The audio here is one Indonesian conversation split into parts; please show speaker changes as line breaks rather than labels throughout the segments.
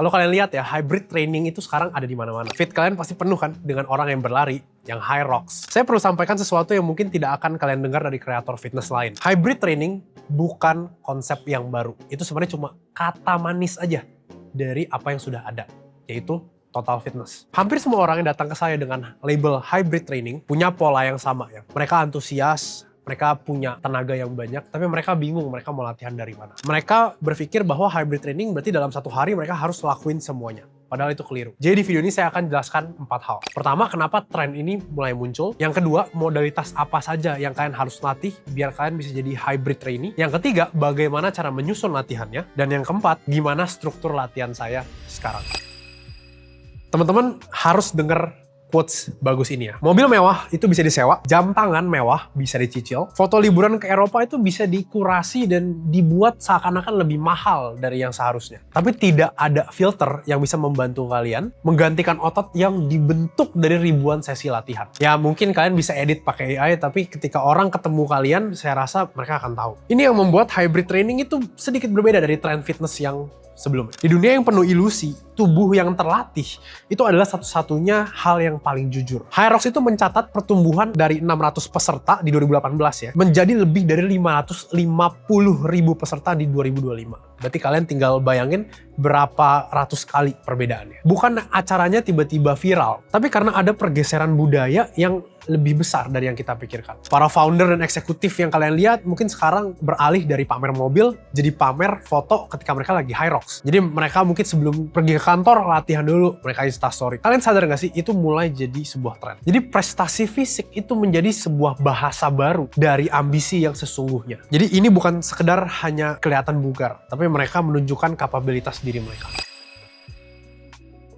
Kalau kalian lihat ya, hybrid training itu sekarang ada di mana-mana. Feed kalian pasti penuh kan dengan orang yang berlari, yang HYROX. Saya perlu sampaikan sesuatu yang mungkin tidak akan kalian dengar dari kreator fitness lain. Hybrid training bukan konsep yang baru. Itu sebenarnya cuma kata manis aja dari apa yang sudah ada, yaitu total fitness. Hampir semua orang yang datang ke saya dengan label hybrid training punya pola yang sama ya. Mereka antusias, mereka punya tenaga yang banyak, tapi mereka bingung mereka mau latihan dari mana. Mereka berpikir bahwa hybrid training berarti dalam satu hari mereka harus lakuin semuanya. Padahal itu keliru. Jadi di video ini saya akan jelaskan 4 hal. Pertama, kenapa tren ini mulai muncul. Yang kedua, modalitas apa saja yang kalian harus latih biar kalian bisa jadi hybrid trainee. Yang ketiga, bagaimana cara menyusun latihannya. Dan yang keempat, gimana struktur latihan saya sekarang. Teman-teman harus dengar quotes bagus ini ya. Mobil mewah itu bisa disewa, jam tangan mewah bisa dicicil, foto liburan ke Eropa itu bisa dikurasi dan dibuat seakan-akan lebih mahal dari yang seharusnya. Tapi tidak ada filter yang bisa membantu kalian menggantikan otot yang dibentuk dari ribuan sesi latihan. Ya mungkin kalian bisa edit pakai AI, tapi ketika orang ketemu kalian, saya rasa mereka akan tahu. Ini yang membuat hybrid training itu sedikit berbeda dari tren fitness yang sebelumnya. Di dunia yang penuh ilusi, tubuh yang terlatih itu adalah satu-satunya hal yang paling jujur. HYROX itu mencatat pertumbuhan dari 600 peserta di 2018 ya, menjadi lebih dari 550.000 peserta di 2025. Berarti kalian tinggal bayangin berapa ratus kali perbedaannya. Bukan acaranya tiba-tiba viral, tapi karena ada pergeseran budaya yang lebih besar dari yang kita pikirkan. Para founder dan eksekutif yang kalian lihat mungkin sekarang beralih dari pamer mobil jadi pamer foto ketika mereka lagi HYROX. Jadi mereka mungkin sebelum pergi ke kantor latihan dulu, mereka instastory. Kalian sadar gak sih itu mulai jadi sebuah tren. Jadi prestasi fisik itu menjadi sebuah bahasa baru dari ambisi yang sesungguhnya. Jadi ini bukan sekedar hanya kelihatan bugar, tapi mereka menunjukkan kapabilitas diri mereka.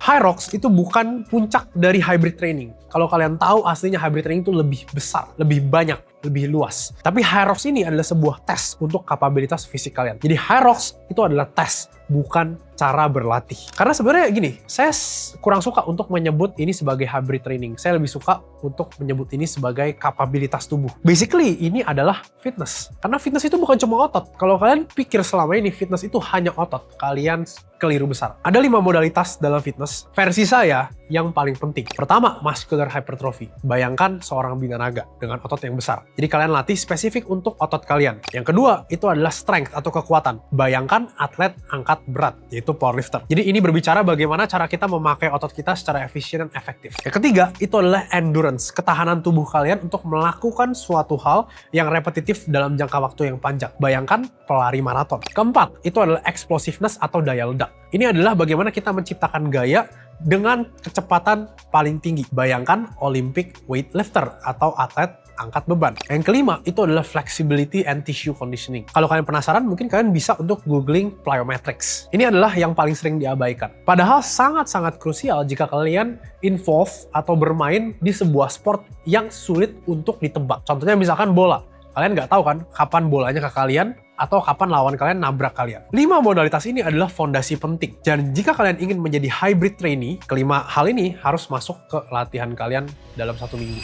HYROX itu bukan puncak dari hybrid training. Kalau kalian tahu aslinya hybrid training itu lebih besar, lebih banyak, lebih luas. Tapi HYROX ini adalah sebuah tes untuk kapabilitas fisik kalian. Jadi HYROX itu adalah tes, bukan cara berlatih. Karena sebenarnya gini, saya kurang suka untuk menyebut ini sebagai hybrid training. Saya lebih suka untuk menyebut ini sebagai kapabilitas tubuh. Basically, ini adalah fitness. Karena fitness itu bukan cuma otot. Kalau kalian pikir selama ini fitness itu hanya otot, kalian keliru besar. Ada 5 modalitas dalam fitness. Versi saya yang paling penting. Pertama, muscular hypertrophy. Bayangkan seorang binaraga dengan otot yang besar. Jadi kalian latih spesifik untuk otot kalian. Yang kedua, itu adalah strength atau kekuatan. Bayangkan atlet angkat berat, yaitu powerlifter. Jadi ini berbicara bagaimana cara kita memakai otot kita secara efisien dan efektif. Yang ketiga, itu adalah endurance, ketahanan tubuh kalian untuk melakukan suatu hal yang repetitif dalam jangka waktu yang panjang. Bayangkan pelari maraton. Keempat, itu adalah explosiveness atau daya ledak. Ini adalah bagaimana kita menciptakan gaya dengan kecepatan paling tinggi. Bayangkan Olympic weightlifter atau atlet angkat beban. Yang kelima, itu adalah flexibility and tissue conditioning. Kalau kalian penasaran, mungkin kalian bisa untuk googling plyometrics. Ini adalah yang paling sering diabaikan. Padahal sangat-sangat krusial jika kalian involve atau bermain di sebuah sport yang sulit untuk ditebak. Contohnya misalkan bola. Kalian nggak tahu kan kapan bolanya ke kalian atau kapan lawan kalian nabrak kalian. 5 modalitas ini adalah fondasi penting. Dan jika kalian ingin menjadi hybrid trainee, kelima hal ini harus masuk ke latihan kalian dalam 1 minggu.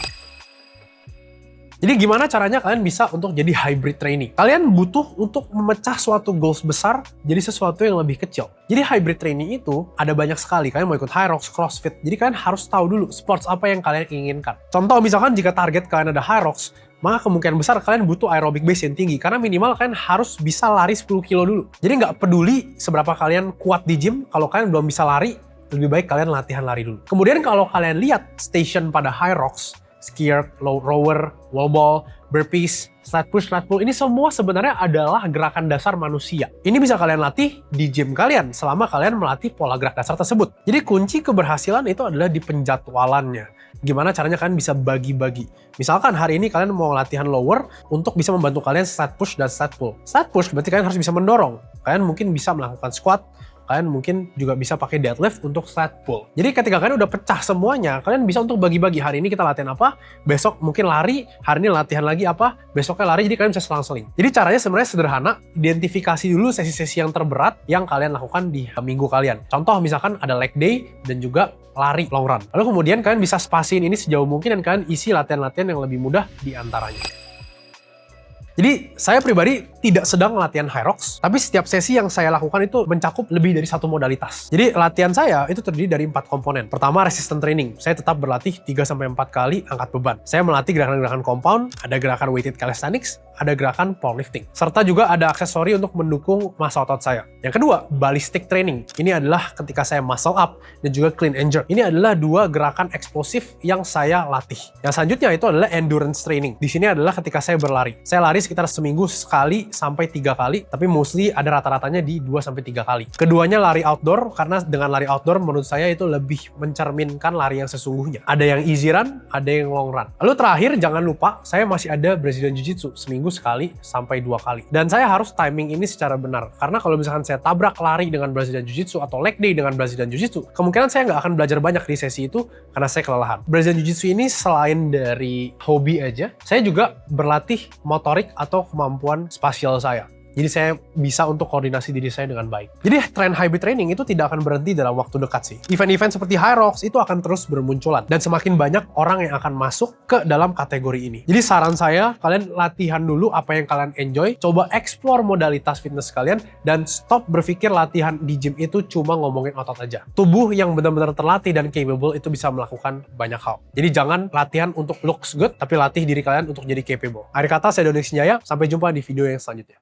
Jadi gimana caranya kalian bisa untuk jadi hybrid trainee? Kalian butuh untuk memecah suatu goals besar jadi sesuatu yang lebih kecil. Jadi hybrid trainee itu ada banyak sekali. Kalian mau ikut HYROX, CrossFit. Jadi kalian harus tahu dulu sports apa yang kalian inginkan. Contoh misalkan jika target kalian ada HYROX, maka kemungkinan besar kalian butuh aerobic base yang tinggi. Karena minimal kalian harus bisa lari 10 kilo dulu. Jadi nggak peduli seberapa kalian kuat di gym, kalau kalian belum bisa lari, lebih baik kalian latihan lari dulu. Kemudian kalau kalian lihat station pada HYROX, ski erg, rower, wall ball, burpees, sled push, sled pull, ini semua sebenarnya adalah gerakan dasar manusia. Ini bisa kalian latih di gym kalian selama kalian melatih pola gerak dasar tersebut. Jadi kunci keberhasilan itu adalah di penjadwalannya. Gimana caranya kalian bisa bagi-bagi. Misalkan hari ini kalian mau latihan lower untuk bisa membantu kalian sled push dan sled pull. Sled push berarti kalian harus bisa mendorong. Kalian mungkin bisa melakukan squat, kalian mungkin juga bisa pakai deadlift untuk sled pull. Jadi ketika kalian udah pecah semuanya, kalian bisa untuk bagi-bagi. Hari ini kita latihan apa, besok mungkin lari, hari ini latihan lagi apa, besoknya lari, jadi kalian bisa selang-seling. Jadi caranya sebenarnya sederhana, identifikasi dulu sesi-sesi yang terberat yang kalian lakukan di minggu kalian. Contoh misalkan ada leg day dan juga lari long run. Lalu kemudian kalian bisa spasiin ini sejauh mungkin dan kalian isi latihan-latihan yang lebih mudah di antaranya. Jadi saya pribadi tidak sedang latihan Hyrox, tapi setiap sesi yang saya lakukan itu mencakup lebih dari satu modalitas. Jadi latihan saya itu terdiri dari 4 komponen. Pertama, resistance training. Saya tetap berlatih 3-4 kali angkat beban. Saya melatih gerakan-gerakan compound, ada gerakan weighted calisthenics, ada gerakan powerlifting. Serta juga ada aksesori untuk mendukung massa otot saya. Yang kedua, ballistic training. Ini adalah ketika saya muscle up dan juga clean and jerk. Ini adalah 2 gerakan eksplosif yang saya latih. Yang selanjutnya itu adalah endurance training. Di sini adalah ketika saya berlari. Saya lari sekitar seminggu sekali sampai 3 kali, tapi mostly ada rata-ratanya di 2-3 kali. Keduanya lari outdoor, karena dengan lari outdoor menurut saya itu lebih mencerminkan lari yang sesungguhnya. Ada yang easy run, ada yang long run. Lalu terakhir, jangan lupa, saya masih ada Brazilian Jiu-Jitsu seminggu sekali sampai 2 kali. Dan saya harus timing ini secara benar, karena kalau misalkan saya tabrak lari dengan Brazilian Jiu-Jitsu atau leg day dengan Brazilian Jiu-Jitsu, kemungkinan saya nggak akan belajar banyak di sesi itu karena saya kelelahan. Brazilian Jiu-Jitsu ini selain dari hobi aja, saya juga berlatih motorik atau kemampuan spasial saya. Jadi saya bisa untuk koordinasi diri saya dengan baik. Jadi tren hybrid training itu tidak akan berhenti dalam waktu dekat sih. Event-event seperti Hyrox itu akan terus bermunculan. Dan semakin banyak orang yang akan masuk ke dalam kategori ini. Jadi saran saya, kalian latihan dulu apa yang kalian enjoy. Coba explore modalitas fitness kalian. Dan stop berpikir latihan di gym itu cuma ngomongin otot aja. Tubuh yang benar-benar terlatih dan capable itu bisa melakukan banyak hal. Jadi jangan latihan untuk looks good, tapi latih diri kalian untuk jadi capable. Akhir kata, saya Doni Sinjaya. Sampai jumpa di video yang selanjutnya.